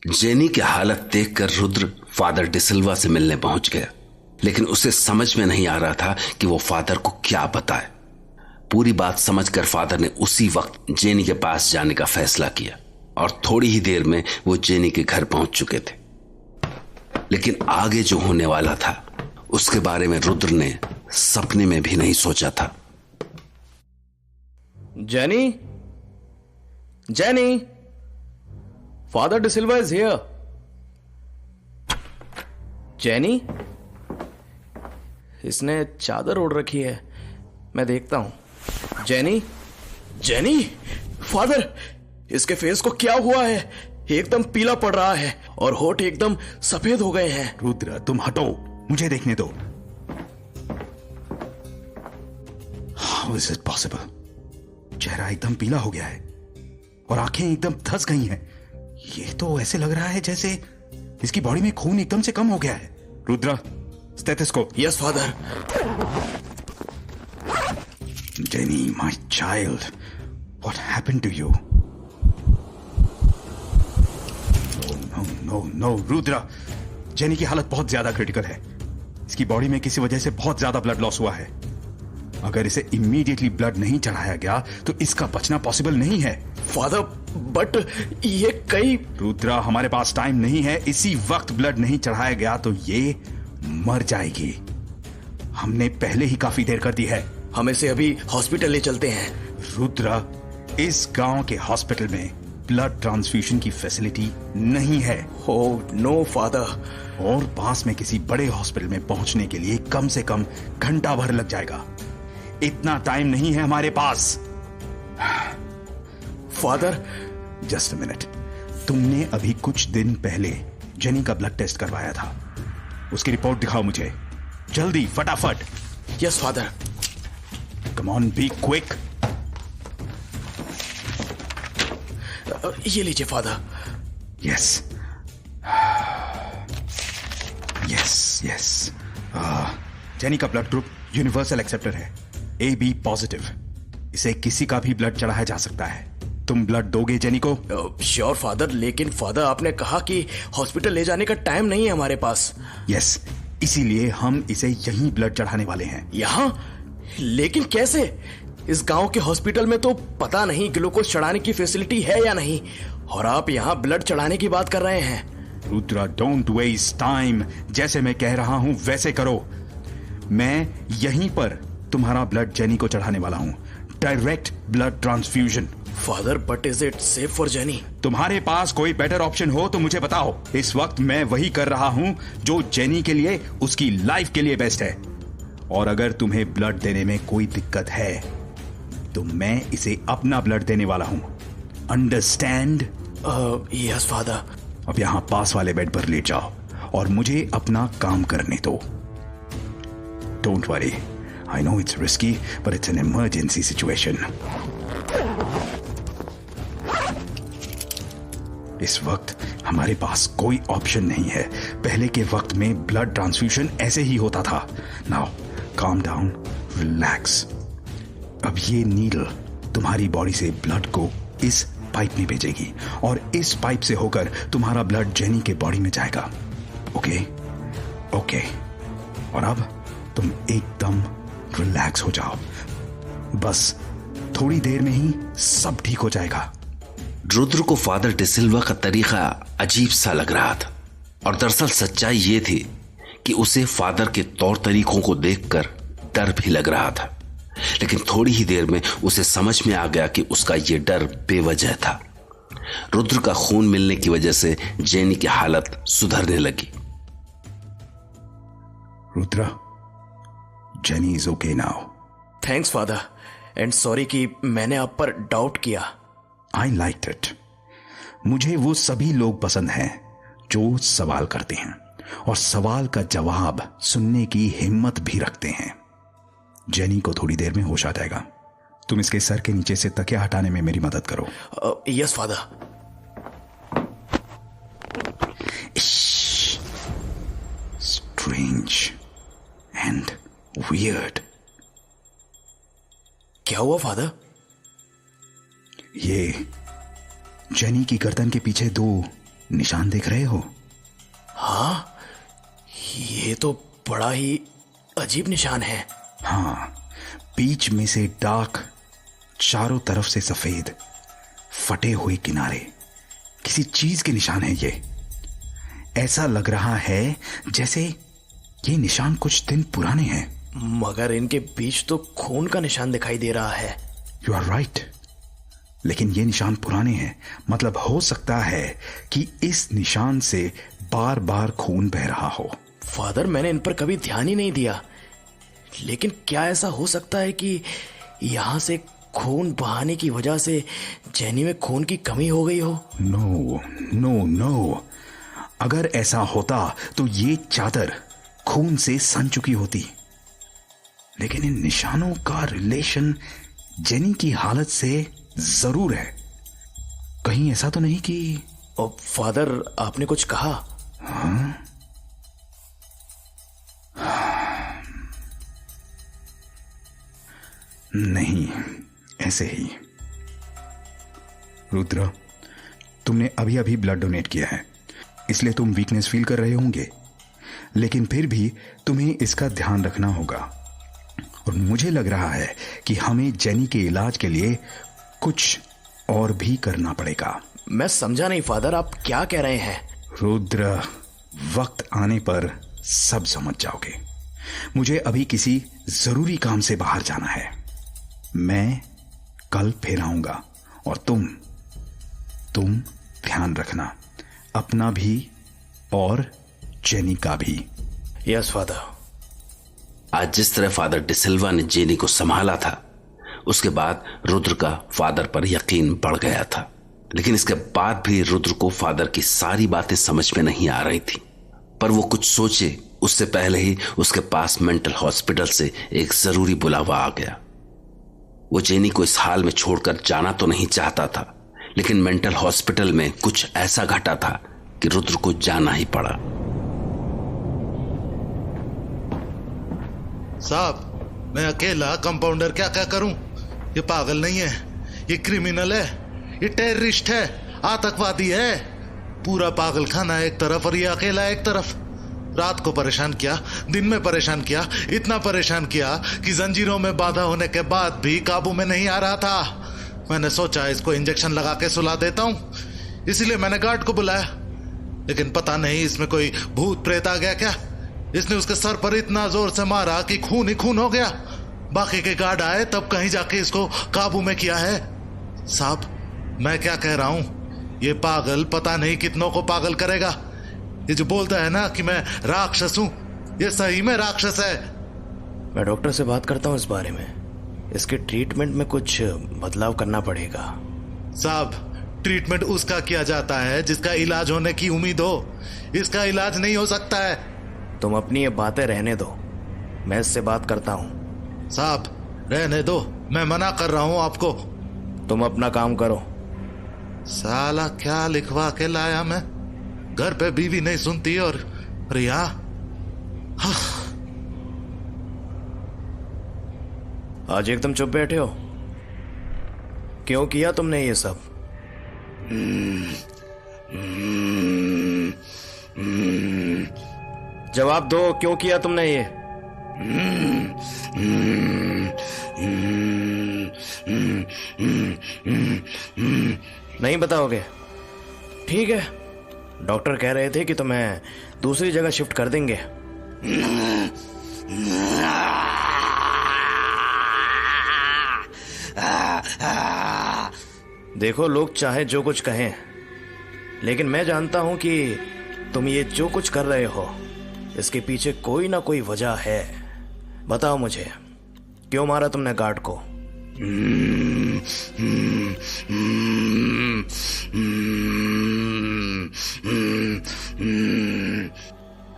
Jenny की हालत देखकर रुद्र फादर डिसिल्वा से मिलने पहुंच गया, लेकिन उसे समझ में नहीं आ रहा था कि वो फादर को क्या बताए। पूरी बात समझकर फादर ने उसी वक्त जेनी के पास जाने का फैसला किया और थोड़ी ही देर में वो जेनी के घर पहुंच चुके थे। लेकिन आगे जो होने वाला था उसके बारे में रुद्र ने सपने में भी नहीं सोचा था। Jenny, Jenny, Father D'Silva is here. Jenny, इसने चादर ओढ़ रखी है, मैं देखता हूं। जेनी, जेनी, फादर, इसके फेस को क्या हुआ है? एकदम पीला पड़ रहा है और होठ एकदम सफेद हो गए हैं। रुद्र, तुम हटो, मुझे देखने दो। How is it possible? चेहरा एकदम पीला हो गया है और आंखें एकदम धंस गई हैं। ये तो ऐसे लग रहा है जैसे इसकी बॉडी में खून एकदम से कम हो गया है। Rudra, stethoscope. Yes Father. Jenny, my child, what happened to you? No no Rudra, Jenny की हालत बहुत ज्यादा क्रिटिकल है। इसकी बॉडी में किसी वजह से बहुत ज्यादा ब्लड लॉस हुआ है। अगर इसे इमीडिएटली ब्लड नहीं चढ़ाया गया तो इसका बचना पॉसिबल नहीं है। फादर, बट ये कई... रुद्र, हमारे पास टाइम नहीं है। इसी वक्त ब्लड नहीं चढ़ाया गया तो ये मर जाएगी। हमने पहले ही काफी देर कर दी है। हम इसे अभी हॉस्पिटल ले चलते हैं। रुद्र, इस गांव के हॉस्पिटल में ब्लड ट्रांसफ्यूजन की फैसिलिटी नहीं है। Oh no Father. और पास में किसी बड़े हॉस्पिटल में पहुंचने के लिए कम से कम घंटा भर लग जाएगा। इतना टाइम नहीं है हमारे पास। Father, just a minute. तुमने अभी कुछ दिन पहले जेनी का ब्लड टेस्ट करवाया था, उसकी रिपोर्ट दिखाओ मुझे जल्दी, फटाफट। Yes father. Come on, be quick. ये लीजिए father. Yes yes yes. Jenny का ब्लड ग्रुप यूनिवर्सल एक्सेप्टर है, AB पॉजिटिव। इसे किसी का भी ब्लड चढ़ाया जा सकता है। तुम ब्लड दोगे जेनी को? श्योर फादर, लेकिन फादर आपने कहा कि हॉस्पिटल ले जाने का टाइम नहीं है हमारे पास। यस, इसीलिए हम इसे यहीं ब्लड चढ़ाने वाले हैं। यहाँ? लेकिन कैसे? इस गांव के हॉस्पिटल में तो पता नहीं ग्लूकोज चढ़ाने की फैसिलिटी है या नहीं, और आप यहाँ ब्लड चढ़ाने की बात कर रहे हैं। Rudra, don't waste time. जैसे मैं कह रहा हूं वैसे करो। मैं यहीं पर तुम्हारा ब्लड जेनी को चढ़ाने वाला हूं। Direct blood transfusion. Father, but is it safe for jenny? तुम्हारे पास कोई बेटर ऑप्शन हो तो मुझे बताओ। इस वक्त मैं वही कर रहा हूं जो जेनी के लिए, उसकी लाइफ के लिए बेस्ट है। और अगर तुम्हें ब्लड देने में कोई दिक्कत है तो मैं इसे अपना ब्लड देने वाला हूं। अंडरस्टैंड? Yes father. अब यहां पास वाले बेड पर लेट जाओ और मुझे अपना काम करने दो। Don't worry, I know it's risky, but it's an emergency situation. इस वक्त हमारे पास कोई ऑप्शन नहीं है। पहले के वक्त में ब्लड ट्रांसफ्यूजन ऐसे ही होता था। Now calm down, relax. अब ये नीडल तुम्हारी बॉडी से ब्लड को इस पाइप में भेजेगी और इस पाइप से होकर तुम्हारा ब्लड जेनी के बॉडी में जाएगा। Okay okay. और अब तुम एकदम रिलैक्स हो जाओ। बस थोड़ी देर में ही सब ठीक हो जाएगा। रुद्र को फादर डिसिल्वा का तरीका अजीब सा लग रहा था, और दरअसल सच्चाई ये थी कि उसे फादर के तौर तरीकों को देखकर डर भी लग रहा था। लेकिन थोड़ी ही देर में उसे समझ में आ गया कि उसका यह डर बेवजह था। रुद्र का खून मिलने की वजह से जेनी की हालत सुधरने लगी। Rudra, jenny is okay now. Thanks father, and sorry कि मैंने आप पर डाउट किया। I liked it. मुझे वो सभी लोग पसंद हैं जो सवाल करते हैं और सवाल का जवाब सुनने की हिम्मत भी रखते हैं। जेनी को थोड़ी देर में होश आ जाएगा। तुम इसके सर के नीचे से तकिया हटाने में मेरी मदद करो। Yes father. Strange and weird. क्या हुआ फादर? ये जेनी की गर्दन के पीछे दो निशान देख रहे हो? हाँ, ये तो बड़ा ही अजीब निशान है। हाँ, बीच में से डार्क, चारों तरफ से सफेद, फटे हुए किनारे, किसी चीज के निशान है ये। ऐसा लग रहा है जैसे ये निशान कुछ दिन पुराने हैं। मगर इनके बीच तो खून का निशान दिखाई दे रहा है। यू आर राइट, लेकिन ये निशान पुराने हैं, मतलब हो सकता है कि इस निशान से बार बार खून बह रहा हो। फादर, मैंने इन पर कभी ध्यान ही नहीं दिया, लेकिन क्या ऐसा हो सकता है कि यहां से खून बहाने की वजह से जेनी में खून की कमी हो गई हो? नो नो नो, अगर ऐसा होता तो ये चादर खून से सन चुकी होती। लेकिन इन निशानों का रिलेशन जेनी की हालत से जरूर है। कहीं ऐसा तो नहीं कि... ओ फादर, आपने कुछ कहा? हाँ? नहीं, ऐसे ही। रुद्र, तुमने अभी अभी ब्लड डोनेट किया है, इसलिए तुम वीकनेस फील कर रहे होंगे, लेकिन फिर भी तुम्हें इसका ध्यान रखना होगा। और मुझे लग रहा है कि हमें जेनी के इलाज के लिए कुछ और भी करना पड़ेगा। मैं समझा नहीं फादर, आप क्या कह रहे हैं? रुद्र, वक्त आने पर सब समझ जाओगे। मुझे अभी किसी जरूरी काम से बाहर जाना है। मैं कल फिर आऊंगा, और तुम ध्यान रखना, अपना भी और जेनी का भी। Yes father. आज जिस तरह फादर डिसिल्वा ने जेनी को संभाला था, उसके बाद रुद्र का फादर पर यकीन बढ़ गया था। लेकिन इसके बाद भी रुद्र को फादर की सारी बातें समझ में नहीं आ रही थी। पर वो कुछ सोचे उससे पहले ही उसके पास मेंटल हॉस्पिटल से एक जरूरी बुलावा आ गया। वो जेनी को इस हाल में छोड़कर जाना तो नहीं चाहता था, लेकिन मेंटल हॉस्पिटल में कुछ ऐसा घटा था कि रुद्र को जाना ही पड़ा। साहब, मैं अकेला कंपाउंडर क्या क्या करूं? ये पागल नहीं है, ये क्रिमिनल है, ये टेररिस्ट है, आतंकवादी है। पूरा पागल खाना एक तरफ और ये अकेला एक तरफ। रात को परेशान किया, दिन में परेशान किया, इतना परेशान किया कि जंजीरों में बांधा होने के बाद भी काबू में नहीं आ रहा था। मैंने सोचा इसको इंजेक्शन लगा के सुला देता हूं, इसीलिए मैंने गार्ड को बुलाया। लेकिन पता नहीं इसमें कोई भूत प्रेत आ गया क्या। इसने उसके सर पर इतना जोर से मारा कि खून ही खून हो गया। बाकी के गार्ड आए तब कहीं जाके इसको काबू में किया है। साहब, मैं क्या कह रहा हूं, ये पागल पता नहीं कितनों को पागल करेगा। ये जो बोलता है ना कि मैं राक्षस हूं, ये सही में राक्षस है। मैं डॉक्टर से बात करता हूं इस बारे में। इसके ट्रीटमेंट में कुछ बदलाव करना पड़ेगा। साहब, ट्रीटमेंट उसका किया जाता है जिसका इलाज होने की उम्मीद हो। इसका इलाज नहीं हो सकता है। तुम अपनी ये बातें रहने दो, मैं इससे बात करता हूं। साहब, रहने दो, मैं मना कर रहा हूं आपको। तुम अपना काम करो। साला क्या लिखवा के लाया मैं। घर पे बीवी नहीं सुनती और रिया। आज एकदम चुप बैठे हो, क्यों किया तुमने ये सब? जवाब दो, क्यों किया तुमने ये? नहीं बताओगे? ठीक है, डॉक्टर कह रहे थे कि तुम्हें दूसरी जगह शिफ्ट कर देंगे। देखो, लोग चाहे जो कुछ कहें, लेकिन मैं जानता हूं कि तुम ये जो कुछ कर रहे हो, इसके पीछे कोई ना कोई वजह है। बताओ मुझे, क्यों मारा तुमने गार्ड को?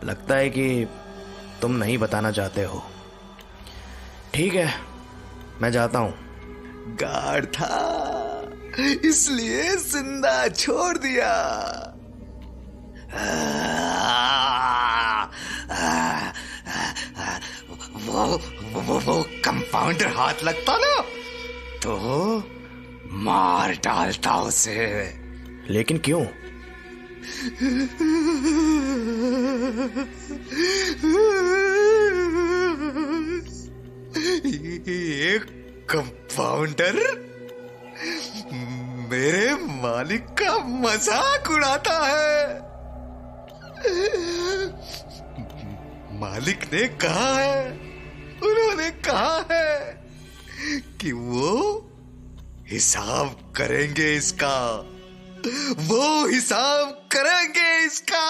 लगता है कि तुम नहीं बताना चाहते हो। ठीक है, मैं जाता हूं। गार्ड था इसलिए जिंदा छोड़ दिया। वो कंपाउंडर हाथ लगता ना तो मार डालता उसे। लेकिन क्यों? ये कंपाउंडर मेरे मालिक का मजाक उड़ाता है। मालिक ने कहा है, उन्होंने कहा है कि वो हिसाब करेंगे इसका, वो हिसाब करेंगे इसका।